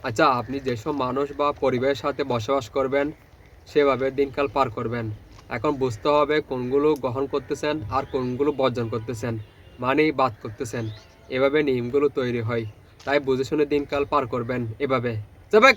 আচ্ছা, আপনি যেসব মানুষ বা পরিবারের সাথে বসবাস করবেন সেভাবে দিনকাল পার করবেন। এখন বুঝতে হবে কোনগুলো গ্রহণ করতেছেন আর কোনগুলো বর্জন করতেছেন, মানে বাদ করতেছেন। এভাবে নিয়মগুলো তৈরি হয়। তাই বুঝে শুনে দিনকাল পার করবেন এভাবে। যাবেক।